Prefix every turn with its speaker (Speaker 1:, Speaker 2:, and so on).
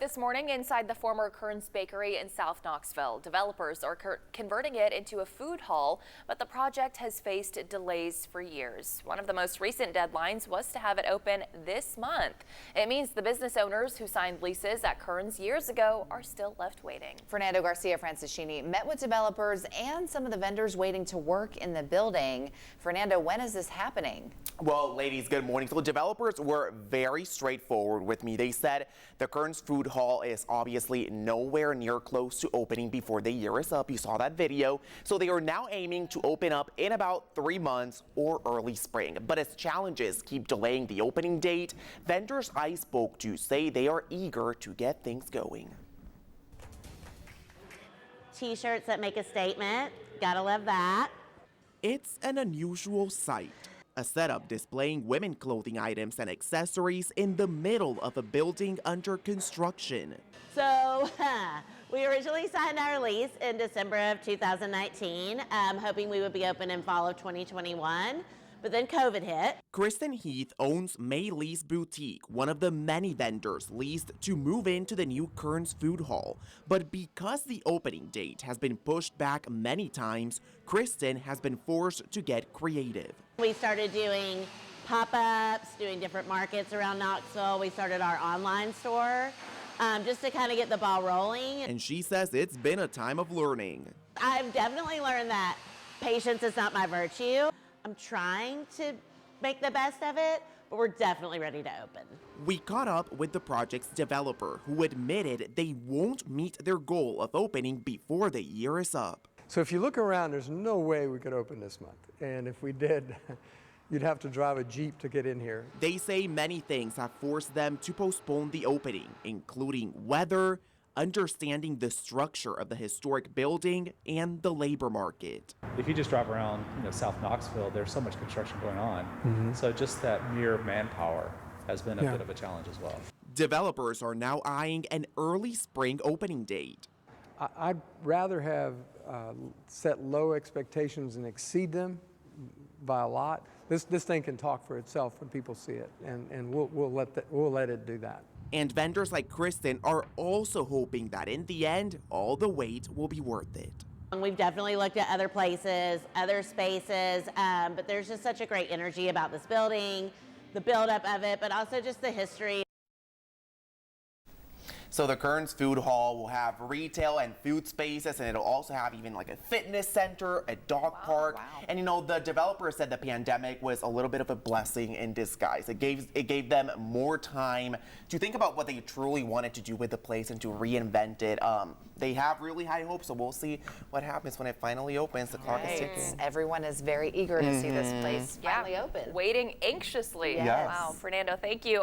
Speaker 1: This morning inside the former Kern's Bakery in South Knoxville, developers are converting it into a food hall, but the project has faced delays for years. One of the most recent deadlines was to have it open this month. It means the business owners who signed leases at Kern's years ago are still left waiting.
Speaker 2: Fernando Garcia-Francischini met with developers and some of the vendors waiting to work in the building. Fernando, when is this happening?
Speaker 3: Well, ladies, good morning. So developers were very straightforward with me. They said the Kern's food hall is obviously nowhere near close to opening before the year is up. You saw that video. So they are now aiming to open up in about 3 months or early spring. But as challenges keep delaying the opening date, vendors I spoke to say they are eager to get things going.
Speaker 4: T-shirts that make a statement. Gotta love that.
Speaker 3: It's an unusual sight. A setup displaying women clothing items and accessories in the middle of a building under construction.
Speaker 4: So we originally signed our lease in December of 2019, hoping we would be open in fall of 2021. But then COVID hit.
Speaker 3: Kristen Heath owns May Lee's Boutique, one of the many vendors leased to move into the new Kern's food hall. But because the opening date has been pushed back many times, Kristen has been forced to get creative.
Speaker 4: We started doing pop-ups, doing different markets around Knoxville. We started our online store just to kind of get the ball rolling.
Speaker 3: And she says it's been a time of learning.
Speaker 4: I've definitely learned that patience is not my virtue. I'm trying to make the best of it, but we're definitely ready to open.
Speaker 3: We caught up with the project's developer, who admitted they won't meet their goal of opening before the year is up.
Speaker 5: So if you look around, there's no way we could open this month. And if we did, you'd have to drive a Jeep to get in here.
Speaker 3: They say many things have forced them to postpone the opening, including weather, understanding the structure of the historic building, and the labor market.
Speaker 6: If you just drive around, South Knoxville, there's so much construction going on. So just that mere manpower has been a bit of a challenge as well.
Speaker 3: Developers are now eyeing an early spring opening date.
Speaker 5: I'd rather have set low expectations and exceed them by a lot. This thing can talk for itself when people see it, and we'll let it do that.
Speaker 3: And vendors like Kristen are also hoping that in the end, all the wait will be worth it.
Speaker 4: We've definitely looked at other places, other spaces, but there's just such a great energy about this building, the buildup of it, but also just the history.
Speaker 3: So the Kern's food hall will have retail and food spaces, and it'll also have even like a fitness center, a dog park. And the developer said the pandemic was a little bit of a blessing in disguise. It gave them more time to think about what they truly wanted to do with the place and to reinvent it. They have really high hopes, so we'll see what happens when it finally opens. The clock is ticking.
Speaker 2: Everyone is very eager to see this place finally open.
Speaker 1: Waiting anxiously.
Speaker 3: Yes.
Speaker 1: Wow, Fernando, thank you.